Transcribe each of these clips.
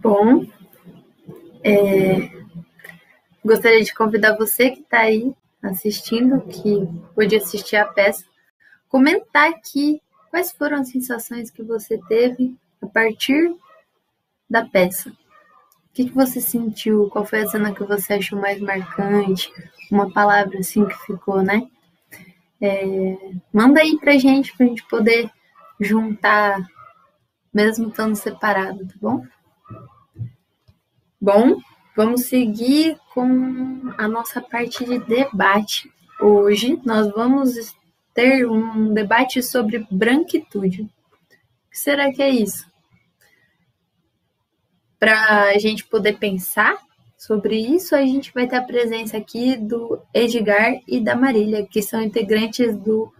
Bom, gostaria de convidar você que está aí assistindo, que pôde assistir a peça, comentar aqui quais foram as sensações que você teve a partir da peça. O que você sentiu? Qual foi a cena que você achou mais marcante? Uma palavra assim que ficou, né? Manda aí pra gente poder juntar, mesmo estando separado, tá bom? Bom, vamos seguir com a nossa parte de debate. Hoje nós vamos ter um debate sobre branquitude. O que será que é isso? Para a gente poder pensar sobre isso, a gente vai ter a presença aqui do Edgar e da Marília, que são integrantes do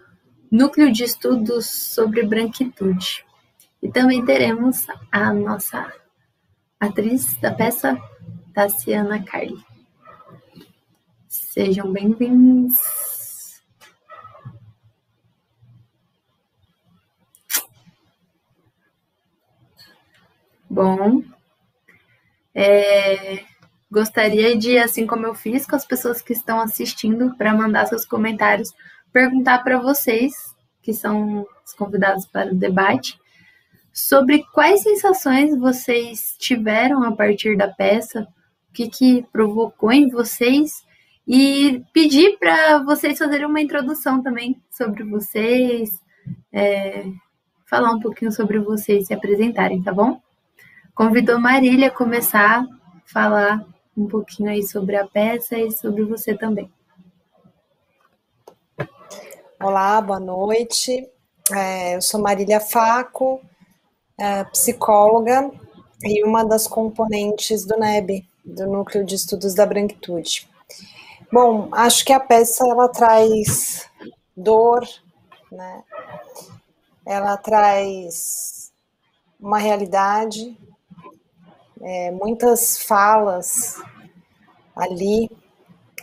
Núcleo de Estudos sobre Branquitude. E também teremos a nossa atriz da peça, Tassiana Carli. Sejam bem-vindos. Bom, gostaria de, assim como eu fiz com as pessoas que estão assistindo, para mandar seus comentários, perguntar para vocês, que são os convidados para o debate, sobre quais sensações vocês tiveram a partir da peça, o que provocou em vocês, e pedir para vocês fazerem uma introdução também sobre vocês, falar um pouquinho sobre vocês, se apresentarem, tá bom? Convido a Marília a começar a falar um pouquinho aí sobre a peça e sobre você também. Olá, boa noite. Eu sou Marília Faco, psicóloga e uma das componentes do NEB, do Núcleo de Estudos da Branquitude. Bom, acho que a peça ela traz dor, né? Ela traz uma realidade, muitas falas ali.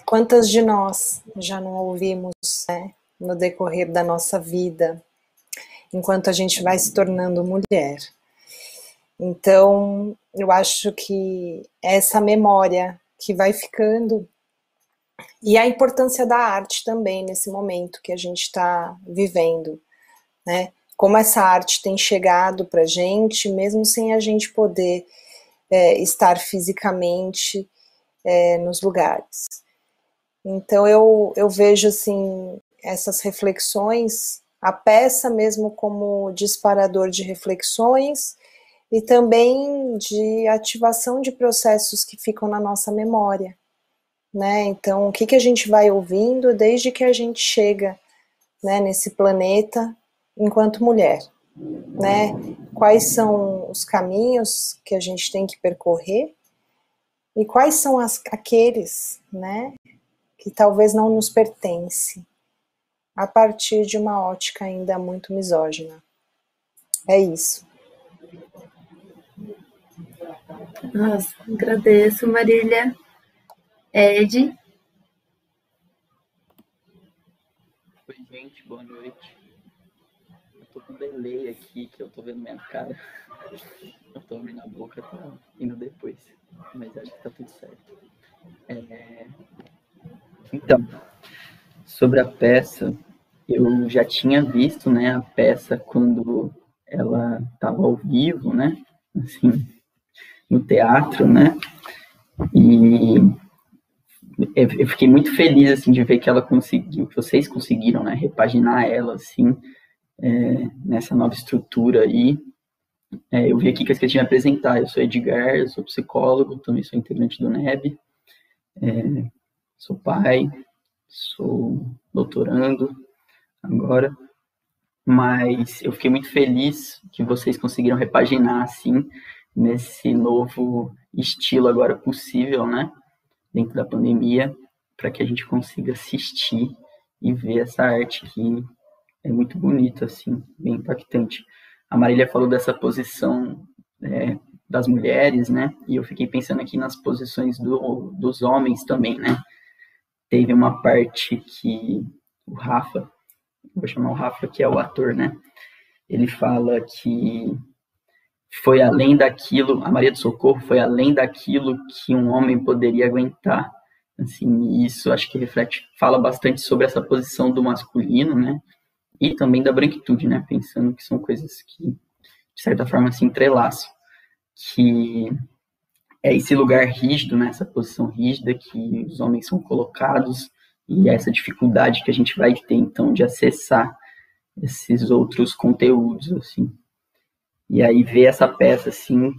Quantas de nós já não ouvimos, né, no decorrer da nossa vida, enquanto a gente vai se tornando mulher? Então, eu acho que essa memória que vai ficando, e a importância da arte também nesse momento que a gente está vivendo, né? Como essa arte tem chegado para a gente, mesmo sem a gente poder estar fisicamente nos lugares. Então eu vejo assim essas reflexões, a peça mesmo como disparador de reflexões e também de ativação de processos que ficam na nossa memória, né? Então o que a gente vai ouvindo desde que a gente chega, né, nesse planeta enquanto mulher, né? Quais são os caminhos que a gente tem que percorrer e quais são aqueles, né, que talvez não nos pertence, a partir de uma ótica ainda muito misógina. É isso. Nossa, agradeço, Marília. Ed? Oi, gente, boa noite. Eu tô com delay aqui, que eu tô vendo minha cara. Eu tô abrindo a boca, tá indo depois. Mas acho que tá tudo certo. Então, sobre a peça, eu já tinha visto, né, a peça quando ela estava ao vivo, né, assim, no teatro, né, e eu fiquei muito feliz, assim, de ver que ela conseguiu, que vocês conseguiram, né, repaginar ela, assim, nessa nova estrutura aí. Eu vim aqui que eu esqueci de me apresentar, eu sou Edgar, eu sou psicólogo, também sou integrante do NEB, sou pai, sou doutorando agora, mas eu fiquei muito feliz que vocês conseguiram repaginar, assim, nesse novo estilo agora possível, né, dentro da pandemia, para que a gente consiga assistir e ver essa arte que é muito bonita, assim, bem impactante. A Marília falou dessa posição das mulheres, né, e eu fiquei pensando aqui nas posições dos homens também, né. Teve uma parte que o Rafa, vou chamar o Rafa, que é o ator, né, ele fala que foi além daquilo, a Maria do Socorro foi além daquilo que um homem poderia aguentar. Assim, isso acho que fala bastante sobre essa posição do masculino, né? E também da branquitude, né? Pensando que são coisas que, de certa forma, se entrelaçam. Que é esse lugar rígido, né? Essa posição rígida que os homens são colocados e essa dificuldade que a gente vai ter, então, de acessar esses outros conteúdos, assim. E aí ver essa peça, assim,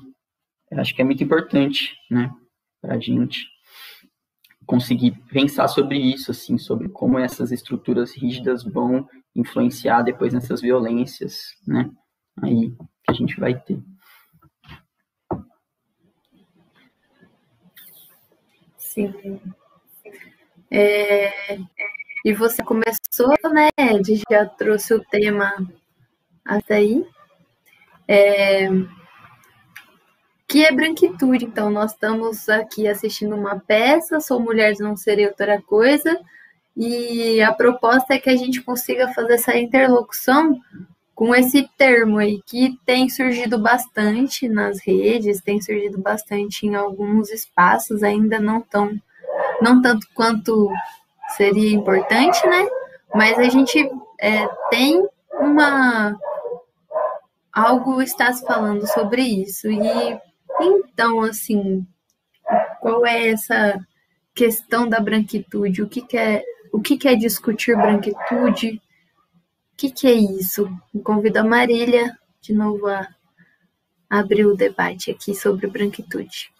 acho que é muito importante, né, pra gente conseguir pensar sobre isso, assim, sobre como essas estruturas rígidas vão influenciar depois nessas violências, né, aí que a gente vai ter. Sim. E você começou, né, Ed, já trouxe o tema até aí. Que é branquitude, então nós estamos aqui assistindo uma peça, Sou Mulher, Não Serei Outra Coisa, e a proposta é que a gente consiga fazer essa interlocução com esse termo aí, que tem surgido bastante nas redes, tem surgido bastante em alguns espaços, ainda não tanto quanto seria importante, né? Mas a gente tem algo está se falando sobre isso. E então, assim, qual é essa questão da branquitude? O que é discutir branquitude? O que é isso? Convido a Marília de novo a abrir o debate aqui sobre branquitude.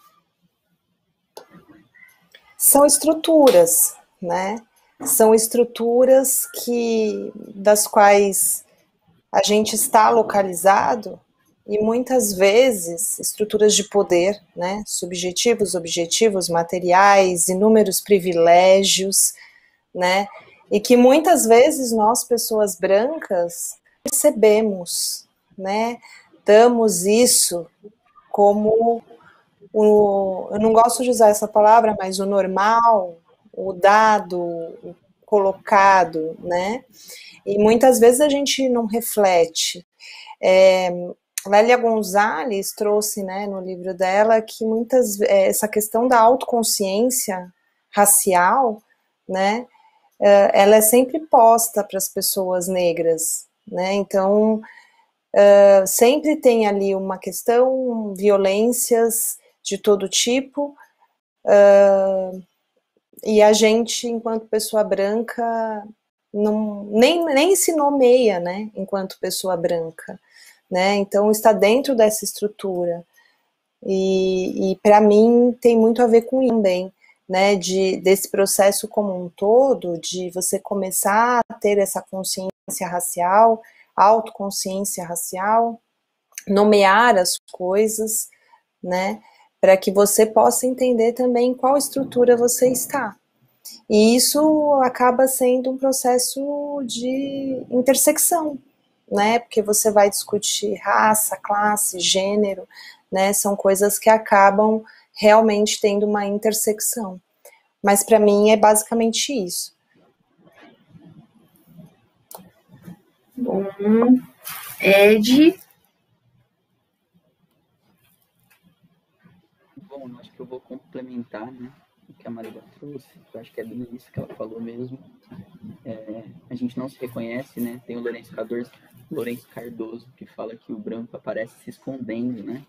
São estruturas, né? São estruturas das quais a gente está localizado e muitas vezes estruturas de poder, né? Subjetivos, objetivos, materiais, inúmeros privilégios, né? E que muitas vezes nós, pessoas brancas, percebemos, né? Damos isso como eu não gosto de usar essa palavra, mas o normal, o dado, o colocado, né? E muitas vezes a gente não reflete. Lélia Gonzalez trouxe, né, no livro dela, que essa questão da autoconsciência racial, né, ela é sempre posta para as pessoas negras, né? Então, sempre tem ali uma questão, violências de todo tipo, e a gente, enquanto pessoa branca, nem se nomeia, né, enquanto pessoa branca, né? Então está dentro dessa estrutura, e para mim tem muito a ver com isso também, né, desse processo como um todo, de você começar a ter essa consciência racial, autoconsciência racial, nomear as coisas, né, para que você possa entender também qual estrutura você está. E isso acaba sendo um processo de intersecção, né, porque você vai discutir raça, classe, gênero, né, são coisas que acabam realmente tendo uma intersecção. Mas para mim é basicamente isso. Bom, Ed. Bom, acho que eu vou complementar, né, o que a Marília trouxe, eu acho que é bem isso que ela falou mesmo. A gente não se reconhece, né, tem o Lourenço Cardoso, que fala que o branco aparece se escondendo, né,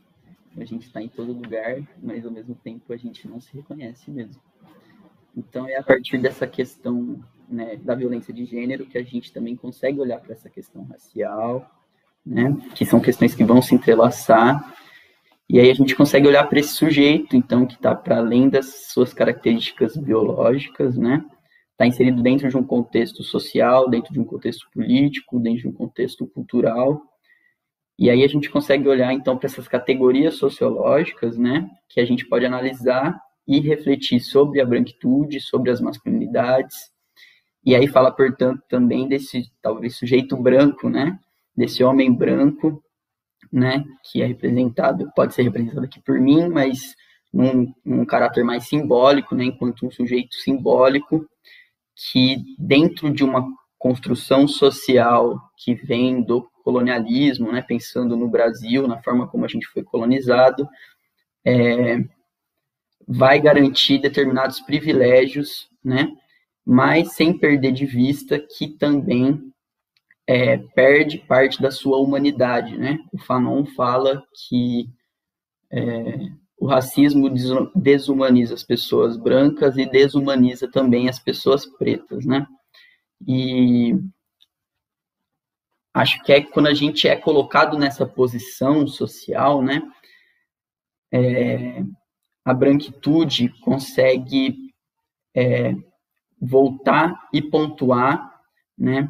a gente está em todo lugar, mas ao mesmo tempo a gente não se reconhece mesmo. Então é a partir dessa questão, né, da violência de gênero que a gente também consegue olhar para essa questão racial, né, que são questões que vão se entrelaçar, e aí a gente consegue olhar para esse sujeito, então, que está para além das suas características biológicas, né, está inserido dentro de um contexto social, dentro de um contexto político, dentro de um contexto cultural, e aí a gente consegue olhar, então, para essas categorias sociológicas, né, que a gente pode analisar e refletir sobre a branquitude, sobre as masculinidades, e aí fala, portanto, também desse, talvez, sujeito branco, né, desse homem branco, né, que é representado, pode ser representado aqui por mim, mas num caráter mais simbólico, né, enquanto um sujeito simbólico, que dentro de uma construção social que vem do colonialismo, né, pensando no Brasil, na forma como a gente foi colonizado, vai garantir determinados privilégios, né, mas sem perder de vista que também perde parte da sua humanidade, né? O Fanon fala que o racismo desumaniza as pessoas brancas e desumaniza também as pessoas pretas, né? E acho que quando a gente é colocado nessa posição social, né? A branquitude consegue voltar e pontuar, né?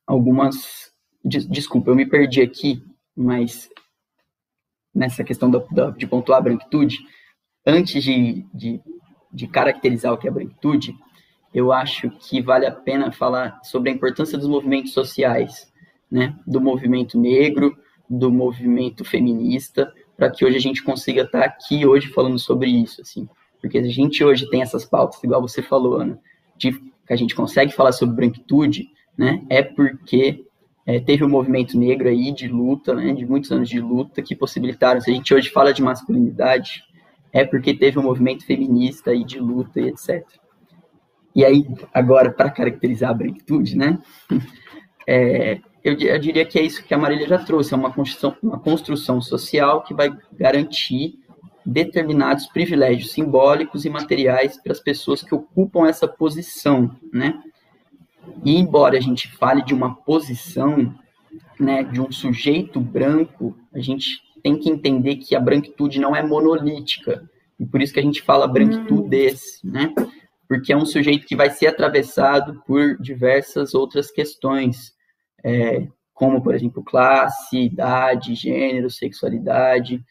Algumas... Desculpa, eu me perdi aqui, mas nessa questão de pontuar a branquitude, antes de caracterizar o que é branquitude, eu acho que vale a pena falar sobre a importância dos movimentos sociais, né? Do movimento negro, do movimento feminista, para que hoje a gente consiga estar aqui hoje falando sobre isso, assim. Porque a gente hoje tem essas pautas, igual você falou, Ana, que a gente consegue falar sobre branquitude, né? É porque teve um movimento negro aí de luta, né? De muitos anos de luta que possibilitaram. Se a gente hoje fala de masculinidade, é porque teve um movimento feminista aí de luta e etc. E aí, agora, para caracterizar a branquitude, né? Eu diria que é isso que a Marília já trouxe, é uma construção social que vai garantir determinados privilégios simbólicos e materiais para as pessoas que ocupam essa posição, né? E embora a gente fale de uma posição, né, de um sujeito branco, a gente tem que entender que a branquitude não é monolítica, e por isso que a gente fala branquitudes, né? Porque é um sujeito que vai ser atravessado por diversas outras questões, como, por exemplo, classe, idade, gênero, sexualidade,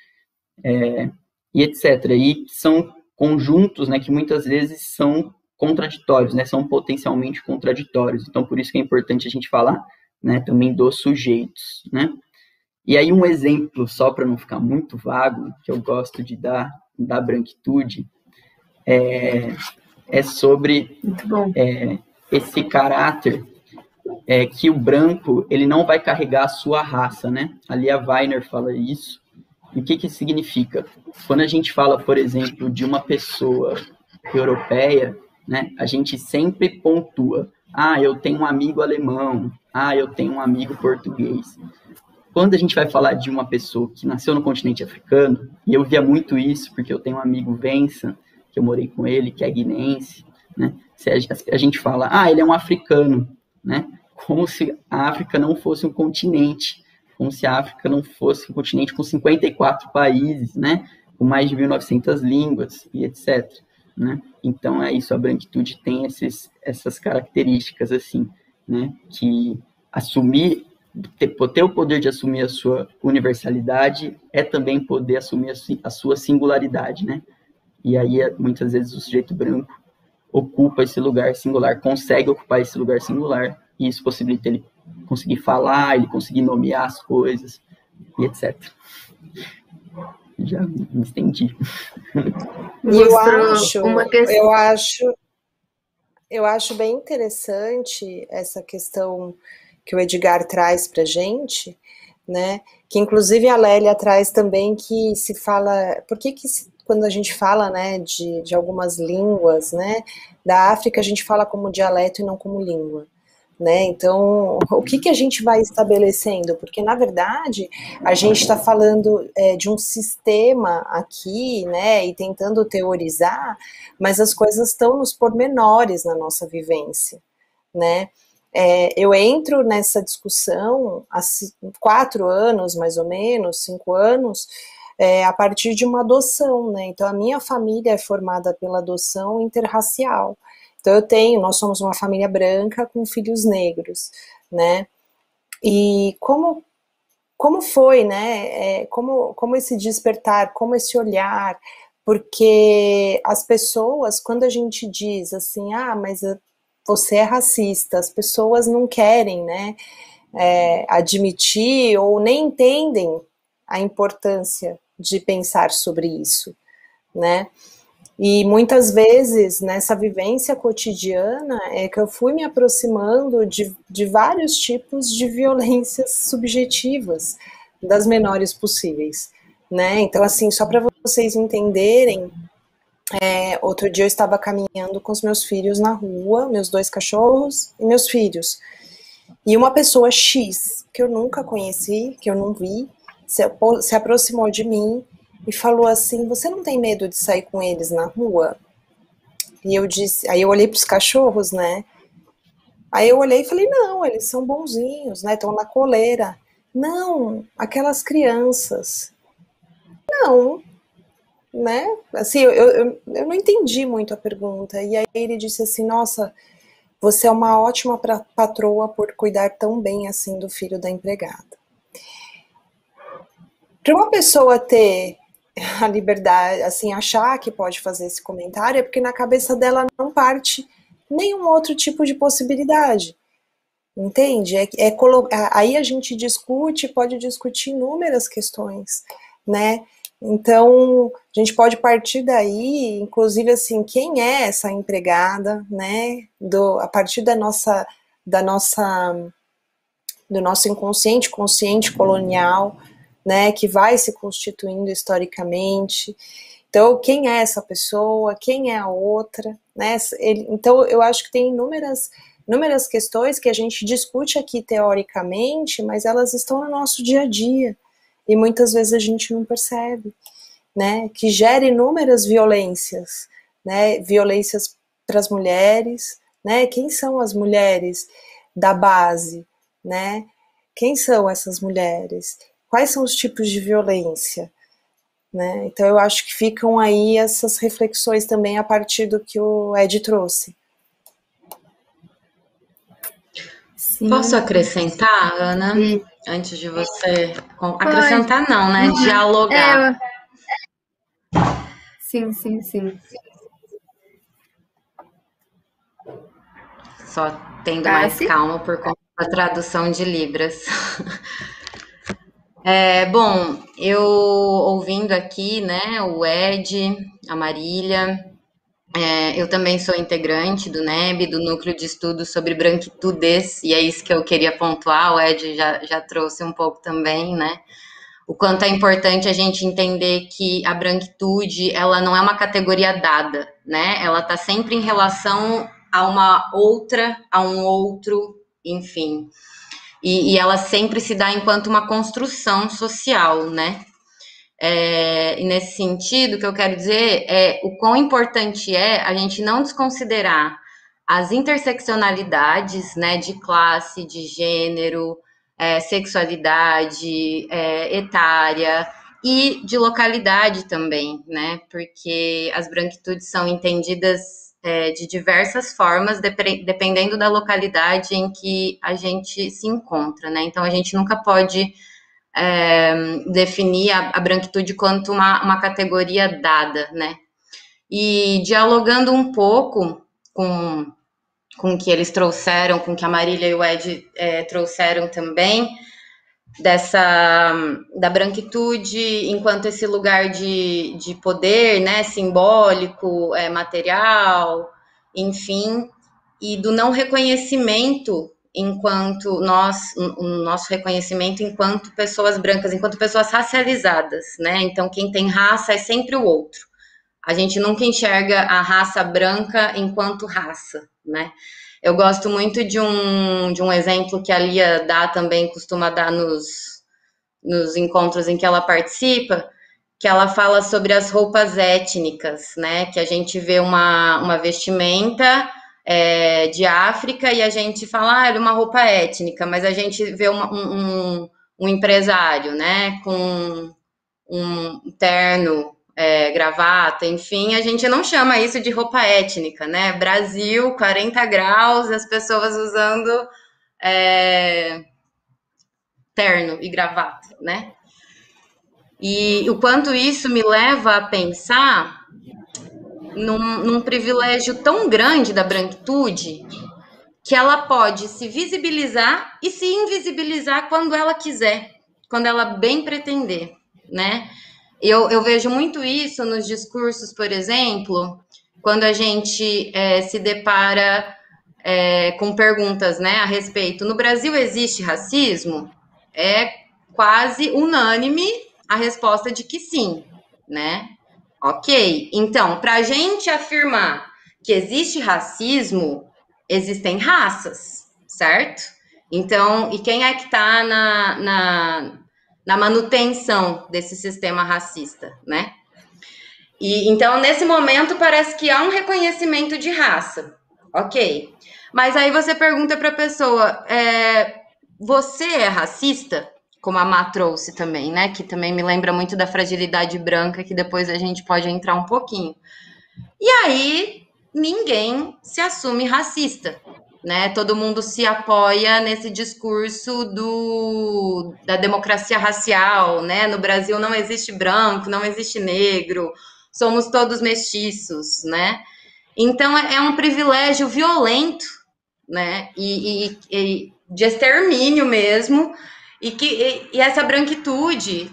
e etc. E são conjuntos, né, que muitas vezes são contraditórios, né, são potencialmente contraditórios. Então, por isso que é importante a gente falar, né, também dos sujeitos, né? E aí um exemplo, só para não ficar muito vago, que eu gosto de dar da branquitude, é sobre esse caráter que o branco ele não vai carregar a sua raça, né? A Lia Weiner fala isso. E o que que significa? Quando a gente fala, por exemplo, de uma pessoa europeia, né, a gente sempre pontua: ah, eu tenho um amigo alemão, ah, eu tenho um amigo português. Quando a gente vai falar de uma pessoa que nasceu no continente africano, e eu via muito isso, porque eu tenho um amigo Vincent, que eu morei com ele, que é guinense, né? A gente fala, ah, ele é um africano, né? Como se a África não fosse um continente, como se a África não fosse um continente com 54 países, né? Com mais de 1.900 línguas e etc. Né? Então, é isso, a branquitude tem essas características, assim, né? Que ter o poder de assumir a sua universalidade é também poder assumir a sua singularidade, né? E aí, muitas vezes, o sujeito branco ocupa esse lugar singular, consegue ocupar esse lugar singular, e isso possibilita ele conseguir falar, ele conseguir nomear as coisas, e etc. Já me estendi. Eu acho bem interessante essa questão que o Edgar traz para a gente, né? Que inclusive a Lélia traz também, que se fala... Por que quando a gente fala, né, de algumas línguas, né, da África, a gente fala como dialeto e não como língua? Né? Então, o que a gente vai estabelecendo? Porque, na verdade, a gente está falando de um sistema aqui, né, e tentando teorizar, mas as coisas estão nos pormenores na nossa vivência, né? Eu entro nessa discussão há 4 anos, mais ou menos, 5 anos, a partir de uma adoção, né? Então, a minha família é formada pela adoção interracial. Então, nós somos uma família branca com filhos negros, né? E como foi, né? Como esse despertar, como esse olhar, porque as pessoas, quando a gente diz assim, ah, mas você é racista, as pessoas não querem, né, admitir ou nem entendem a importância de pensar sobre isso, né? E muitas vezes, nessa vivência cotidiana, é que eu fui me aproximando de vários tipos de violências subjetivas, das menores possíveis, né? Então, assim, só para vocês entenderem, outro dia eu estava caminhando com os meus filhos na rua, meus 2 cachorros e meus filhos. E uma pessoa X, que eu nunca conheci, que eu não vi, se aproximou de mim e falou assim: você não tem medo de sair com eles na rua? E eu disse, aí eu olhei para os cachorros, né? Aí eu olhei e falei: não, eles são bonzinhos, né? Estão na coleira. Não, aquelas crianças. Não, né? Assim, eu não entendi muito a pergunta. E aí ele disse assim: nossa, você é uma ótima patroa por cuidar tão bem assim do filho da empregada. Para uma pessoa ter a liberdade, assim, achar que pode fazer esse comentário, é porque na cabeça dela não parte nenhum outro tipo de possibilidade. Entende? Aí a gente discute, pode discutir inúmeras questões, né? Então, a gente pode partir daí, inclusive, assim, quem é essa empregada, né? A partir do nosso inconsciente, consciente colonial, né? Que vai se constituindo historicamente. Então, quem é essa pessoa? Quem é a outra? Né? Então, eu acho que tem inúmeras questões que a gente discute aqui teoricamente, mas elas estão no nosso dia a dia. E muitas vezes a gente não percebe, né? Que gera inúmeras violências, né? Violências para as mulheres, né? Quem são as mulheres da base, né? Quem são essas mulheres? Quais são os tipos de violência? Né? Então eu acho que ficam aí essas reflexões também a partir do que o Ed trouxe. Sim. Posso acrescentar, Ana? Sim. Antes de você... Acrescentar não, né? Dialogar. Sim. Só tendo mais calma por conta da tradução de Libras. Bom, eu ouvindo aqui, né, o Ed, a Marília, eu também sou integrante do NEB, do Núcleo de Estudos sobre Branquitudes, e é isso que eu queria pontuar, o Ed já trouxe um pouco também, né, o quanto é importante a gente entender que a branquitude, ela não é uma categoria dada, né, ela está sempre em relação a uma outra, a um outro, enfim, e ela sempre se dá enquanto uma construção social, né? E nesse sentido, o que eu quero dizer é o quão importante é a gente não desconsiderar as interseccionalidades, né, de classe, de gênero, sexualidade, etária e de localidade também, né? Porque as branquitudes são entendidas de diversas formas, dependendo da localidade em que a gente se encontra, né? Então, a gente nunca pode definir a branquitude quanto uma categoria dada, né? E dialogando um pouco com o que eles trouxeram, com o que a Marília e o Ed trouxeram também, da branquitude enquanto esse lugar de poder, né, simbólico, material, enfim, e do não reconhecimento enquanto o nosso reconhecimento enquanto pessoas brancas, enquanto pessoas racializadas, né? Então, quem tem raça é sempre o outro. A gente nunca enxerga a raça branca enquanto raça, né? Eu gosto muito de um exemplo que a Lia dá também, costuma dar nos encontros em que ela participa, que ela fala sobre as roupas étnicas, né? Que a gente vê uma vestimenta de África e a gente fala, é uma roupa étnica, mas a gente vê um empresário, né? Com um terno, gravata, enfim, a gente não chama isso de roupa étnica, né? Brasil, 40 graus, as pessoas usando terno e gravata, né? E o quanto isso me leva a pensar num privilégio tão grande da branquitude que ela pode se visibilizar e se invisibilizar quando ela quiser, quando ela bem pretender, né? Eu vejo muito isso nos discursos, por exemplo, quando a gente se depara com perguntas, né, a respeito. No Brasil existe racismo? É quase unânime a resposta de que sim, né? Ok. Então, para a gente afirmar que existe racismo, existem raças, certo? Então, e quem é que está na manutenção desse sistema racista, né? E então, nesse momento, parece que há um reconhecimento de raça, ok? Mas aí você pergunta para a pessoa: você é racista? Como a Má trouxe também, né? Que também me lembra muito da fragilidade branca, que depois a gente pode entrar um pouquinho. E aí, ninguém se assume racista, né? Todo mundo se apoia nesse discurso da democracia racial, né? No Brasil não existe branco, não existe negro, somos todos mestiços, né? Então é um privilégio violento, né? E de extermínio mesmo, e essa branquitude,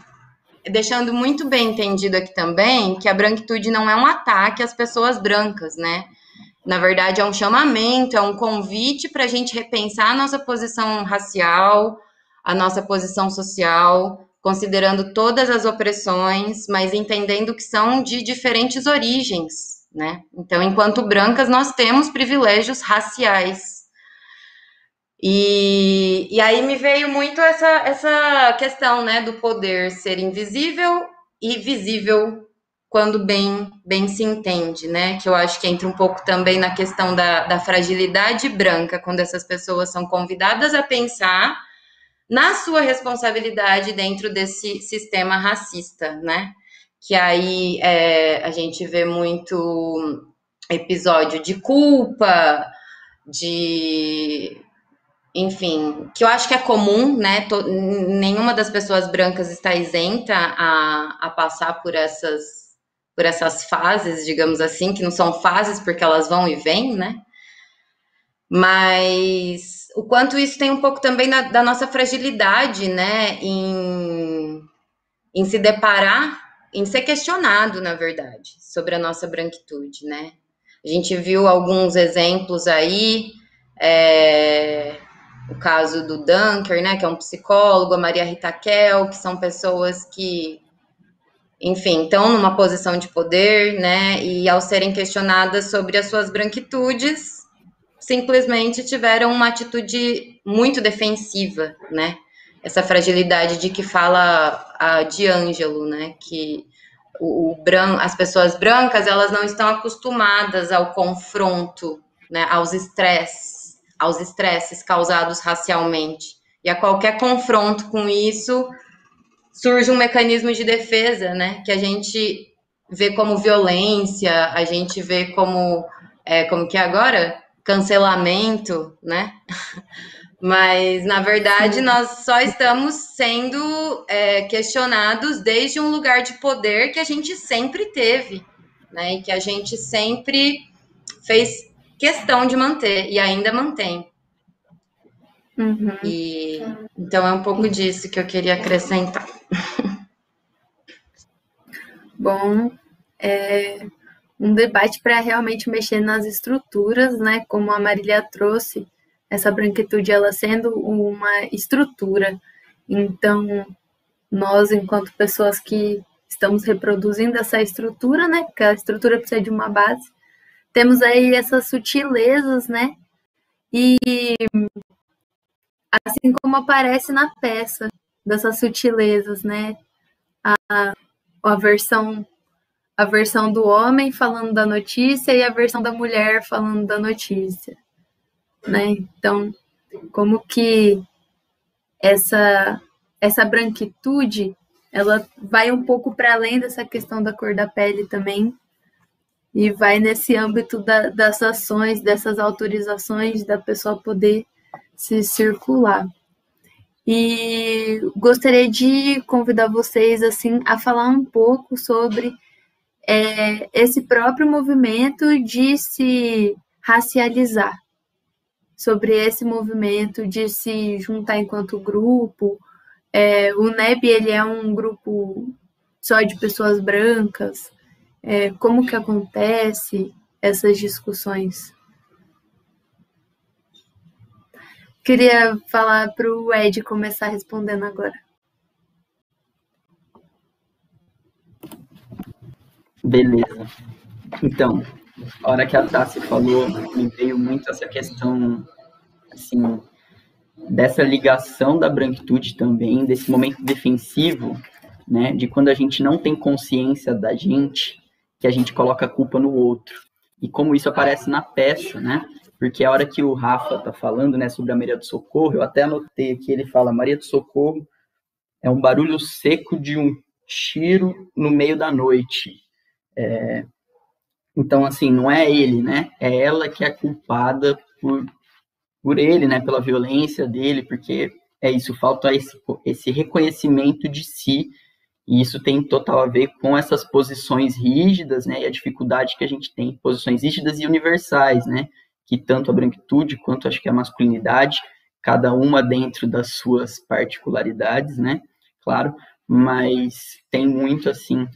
deixando muito bem entendido aqui também, que a branquitude não é um ataque às pessoas brancas, né? Na verdade, é um chamamento, é um convite para a gente repensar a nossa posição racial, a nossa posição social, considerando todas as opressões, mas entendendo que são de diferentes origens, né? Então, enquanto brancas, nós temos privilégios raciais. E aí me veio muito essa questão, né, do poder ser invisível e visível quando bem se entende, né? Que eu acho que entra um pouco também na questão da fragilidade branca, quando essas pessoas são convidadas a pensar na sua responsabilidade dentro desse sistema racista, né? Que aí a gente vê muito episódio de culpa, de enfim, que eu acho que é comum, né? Nenhuma das pessoas brancas está isenta a passar por essas fases, digamos assim, que não são fases porque elas vão e vêm, né? Mas o quanto isso tem um pouco também da nossa fragilidade, né? Em se deparar, em ser questionado, na verdade, sobre a nossa branquitude, né? A gente viu alguns exemplos aí, o caso do Dunker, né, que é um psicólogo, a Maria Rita Kell, que são pessoas que, enfim, estão numa posição de poder, né, e ao serem questionadas sobre as suas branquitudes, simplesmente tiveram uma atitude muito defensiva, né, essa fragilidade de que fala a D'Angelo, né, que as pessoas brancas, elas não estão acostumadas ao confronto, né, aos estresses causados racialmente. E a qualquer confronto com isso, surge um mecanismo de defesa, né, que a gente vê como violência, a gente vê como que é agora? Cancelamento, né? Mas, na verdade, Sim. nós só estamos sendo questionados desde um lugar de poder que a gente sempre teve, né? E que a gente sempre fez questão de manter e ainda mantém. Uhum. E então é um pouco disso que eu queria acrescentar. Bom, um debate para realmente mexer nas estruturas, né? Como a Marília trouxe, essa branquitude ela sendo uma estrutura. Então, nós, enquanto pessoas que estamos reproduzindo essa estrutura, né? Porque a estrutura precisa de uma base. Temos aí essas sutilezas, né? E assim como aparece na peça, dessas sutilezas, né? A versão do homem falando da notícia e a versão da mulher falando da notícia, né? Então, como que essa branquitude, ela vai um pouco para além dessa questão da cor da pele também, e vai nesse âmbito das ações, dessas autorizações da pessoa poder se circular. E gostaria de convidar vocês assim a falar um pouco sobre esse próprio movimento de se racializar, sobre esse movimento de se juntar enquanto grupo. O NEB ele é um grupo só de pessoas brancas? Como que acontece essas discussões? Queria falar para o Ed começar respondendo agora. Beleza. Então, a hora que a Tassi falou, me veio muito essa questão, assim, dessa ligação da branquitude também, desse momento defensivo, né, de quando a gente não tem consciência da gente, que a gente coloca a culpa no outro. E como isso aparece na peça, né? Porque a hora que o Rafa tá falando, né, sobre a Maria do Socorro, eu até anotei aqui, ele fala, Maria do Socorro é um barulho seco de um tiro no meio da noite. Então, assim, não é ele, né? É ela que é culpada por ele, né? Pela violência dele, porque é isso, falta esse reconhecimento de si, e isso tem total a ver com essas posições rígidas, né? E a dificuldade que a gente tem, posições rígidas e universais, né? Que tanto a branquitude quanto acho que a masculinidade, cada uma dentro das suas particularidades, né? Claro, mas tem muito, assim,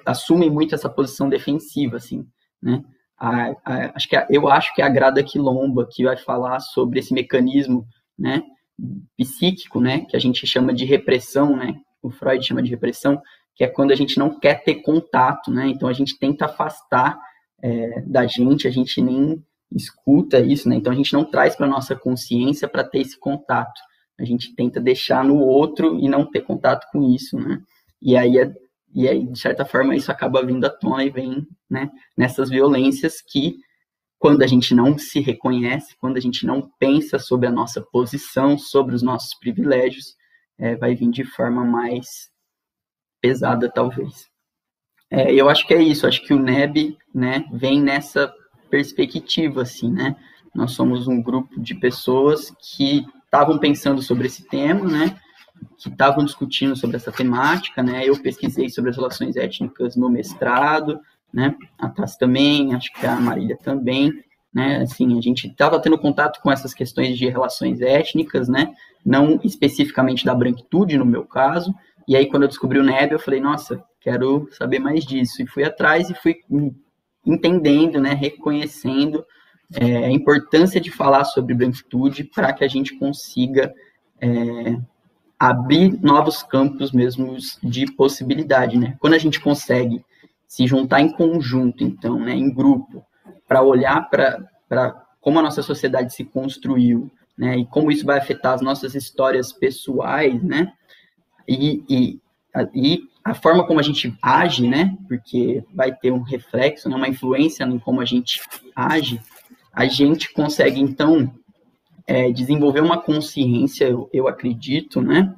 assumem muito essa posição defensiva, assim, né? Eu acho que é a Grada Quilomba que vai falar sobre esse mecanismo, né, psíquico, né, que a gente chama de repressão, né? O Freud chama de repressão, que é quando a gente não quer ter contato, né? Então a gente tenta afastar da gente, a gente nem escuta isso, né? Então a gente não traz para nossa consciência para ter esse contato. A gente tenta deixar no outro e não ter contato com isso, né? E aí, de certa forma, isso acaba vindo à tona e vem, né, nessas violências que, quando a gente não se reconhece, quando a gente não pensa sobre a nossa posição, sobre os nossos privilégios, vai vir de forma mais pesada, talvez. Eu acho que é isso, acho que o NEB, né, vem nessa perspectiva, assim, né? Nós somos um grupo de pessoas que estavam pensando sobre esse tema, né, que estavam discutindo sobre essa temática, né? Eu pesquisei sobre as relações étnicas no mestrado, né? A Tassi também, acho que a Marília também, né? Assim, a gente estava tendo contato com essas questões de relações étnicas, né? Não especificamente da branquitude, no meu caso. E aí, quando eu descobri o NEB, eu falei, nossa, quero saber mais disso. E fui atrás e fui entendendo, né? Reconhecendo a importância de falar sobre branquitude para que a gente consiga abrir novos campos mesmo de possibilidade, né? Quando a gente consegue se juntar em conjunto, então, né, em grupo, para olhar para como a nossa sociedade se construiu, né, e como isso vai afetar as nossas histórias pessoais, né, e a forma como a gente age, né, porque vai ter um reflexo, né, uma influência em como a gente age, a gente consegue, então, desenvolver uma consciência, eu acredito, né,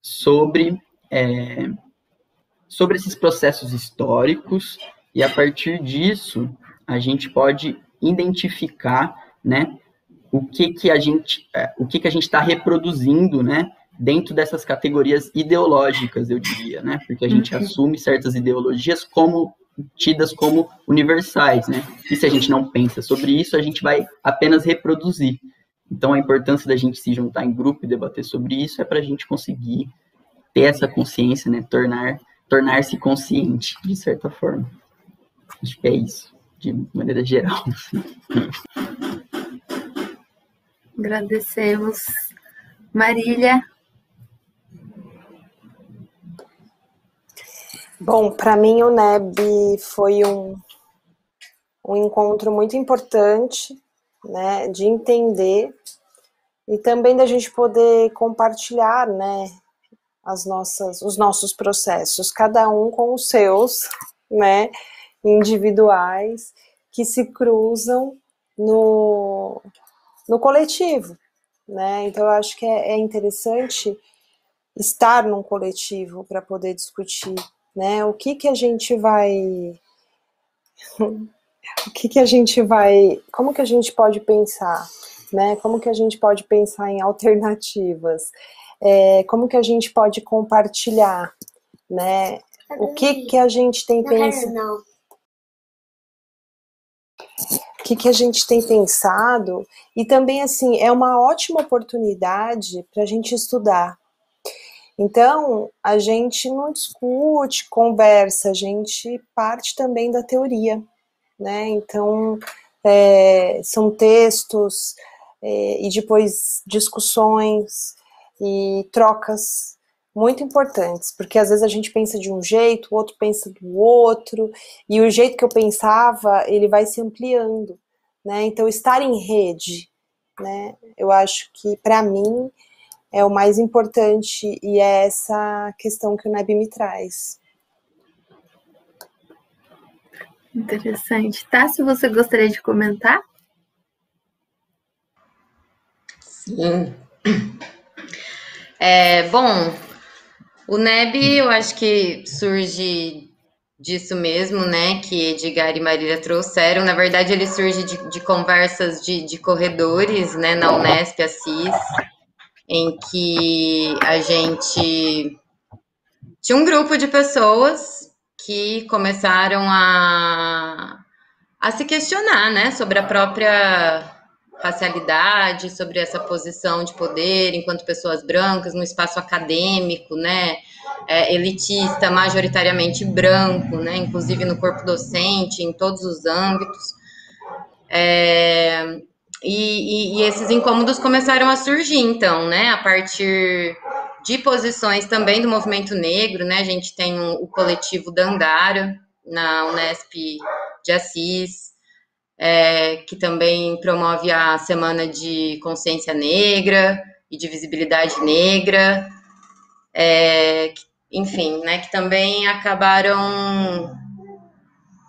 sobre esses processos históricos, e a partir disso a gente pode identificar, né, o que a gente está reproduzindo, né, dentro dessas categorias ideológicas, eu diria, né, porque a gente assume certas ideologias como tidas como universais, né, e se a gente não pensa sobre isso, a gente vai apenas reproduzir. Então, a importância da gente se juntar em grupo e debater sobre isso é para a gente conseguir ter essa consciência, né, tornar-se consciente, de certa forma. Acho que é isso, de maneira geral. Agradecemos. Marília? Bom, para mim o NEB foi um encontro muito importante, né, de entender e também da gente poder compartilhar, né, os nossos processos, cada um com os seus, né, individuais, que se cruzam no coletivo, né, então eu acho que é interessante estar num coletivo para poder discutir, né, o que a gente vai... como que a gente pode pensar, né? Como que a gente pode pensar em alternativas? Como que a gente pode compartilhar, né? O que a gente tem pensado? O que a gente tem pensado? E também, assim, é uma ótima oportunidade para a gente estudar. Então, a gente não discute, conversa, a gente parte também da teoria, né? Então, são textos e depois discussões e trocas muito importantes, porque às vezes a gente pensa de um jeito, o outro pensa do outro, e o jeito que eu pensava, ele vai se ampliando, né? Então, estar em rede, né? Eu acho que, para mim, é o mais importante, e é essa questão que o NEB me traz. Interessante. Tá, se você gostaria de comentar? Sim. Bom, o NEB eu acho que surge disso mesmo, né, que Edgar e Marília trouxeram. Na verdade, ele surge de conversas de corredores, né, na Unesp Assis, em que a gente tinha um grupo de pessoas que começaram a se questionar, né, sobre a própria racialidade, sobre essa posição de poder enquanto pessoas brancas no espaço acadêmico, né, elitista, majoritariamente branco, né, inclusive no corpo docente, em todos os âmbitos. E esses incômodos começaram a surgir, então, né, a partir de posições também do movimento negro, né, a gente tem o coletivo Dandara, na Unesp de Assis, que também promove a Semana de Consciência Negra e de Visibilidade Negra, enfim, né, que também acabaram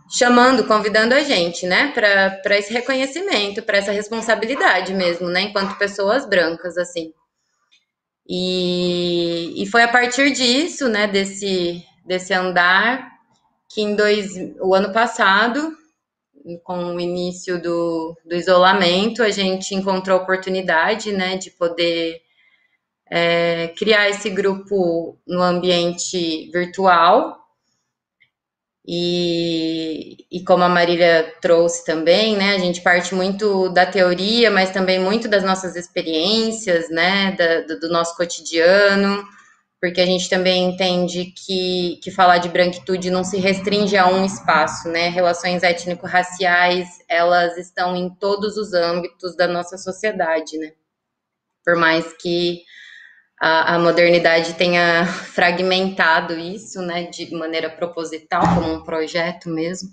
chamando, convidando a gente, né, para esse reconhecimento, para essa responsabilidade mesmo, né, enquanto pessoas brancas, assim. E foi a partir disso, né, desse andar, que o ano passado, com o início do isolamento, a gente encontrou a oportunidade, né, de poder criar esse grupo no ambiente virtual. E como a Marília trouxe também, né, a gente parte muito da teoria, mas também muito das nossas experiências, né, do nosso cotidiano, porque a gente também entende que falar de branquitude não se restringe a um espaço, né, relações étnico-raciais, elas estão em todos os âmbitos da nossa sociedade, né, por mais que a modernidade tenha fragmentado isso, né, de maneira proposital, como um projeto mesmo,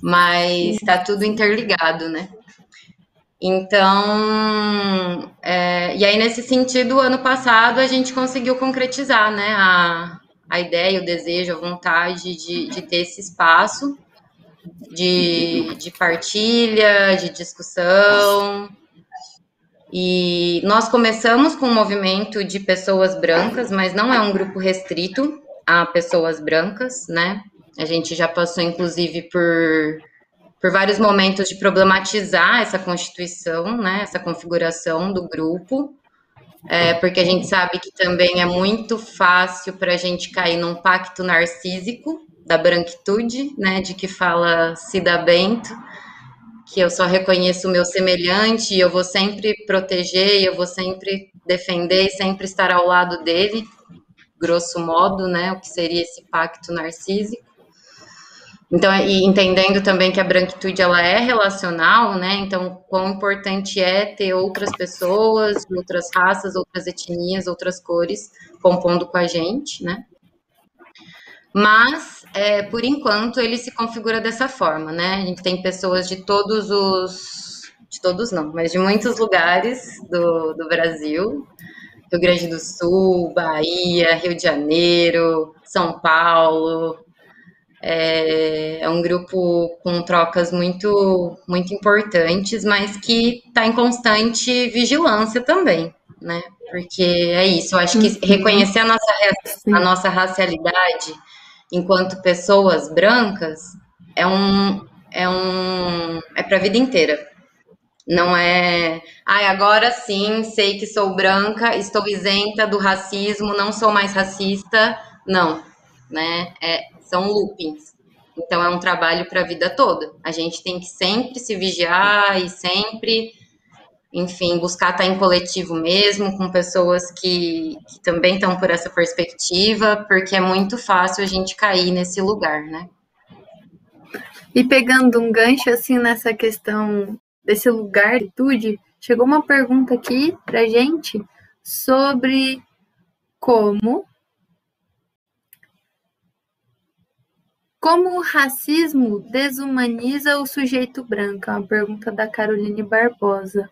mas está tudo interligado, né? Então, e aí nesse sentido, ano passado a gente conseguiu concretizar, né, a ideia, o desejo, a vontade de ter esse espaço de partilha, de discussão. E nós começamos com um movimento de pessoas brancas, mas não é um grupo restrito a pessoas brancas, né? A gente já passou, inclusive, por vários momentos de problematizar essa constituição, né? Essa configuração do grupo, porque a gente sabe que também é muito fácil para a gente cair num pacto narcísico da branquitude, né? De que fala Cida Bento, que eu só reconheço o meu semelhante e eu vou sempre proteger, eu vou sempre defender e sempre estar ao lado dele, grosso modo, né, o que seria esse pacto narcísico. Então, e entendendo também que a branquitude, ela é relacional, né, então quão importante é ter outras pessoas, outras raças, outras etnias, outras cores compondo com a gente, né. Mas, por enquanto, ele se configura dessa forma, né? A gente tem pessoas de todos não, mas de muitos lugares do Brasil, Rio Grande do Sul, Bahia, Rio de Janeiro, São Paulo. É um grupo com trocas muito, muito importantes, mas que está em constante vigilância também, né? Porque é isso, eu acho que reconhecer a nossa racialidade enquanto pessoas brancas é para a vida inteira. Não é, agora sim, sei que sou branca, estou isenta do racismo, não sou mais racista. Não, né? São loopings. Então é um trabalho para a vida toda. A gente tem que sempre se vigiar e sempre enfim, buscar estar em coletivo mesmo, com pessoas que também estão por essa perspectiva, porque é muito fácil a gente cair nesse lugar, né? E pegando um gancho assim nessa questão desse lugar de atitude, chegou uma pergunta aqui pra gente sobre como o racismo desumaniza o sujeito branco. É uma pergunta da Caroline Barbosa.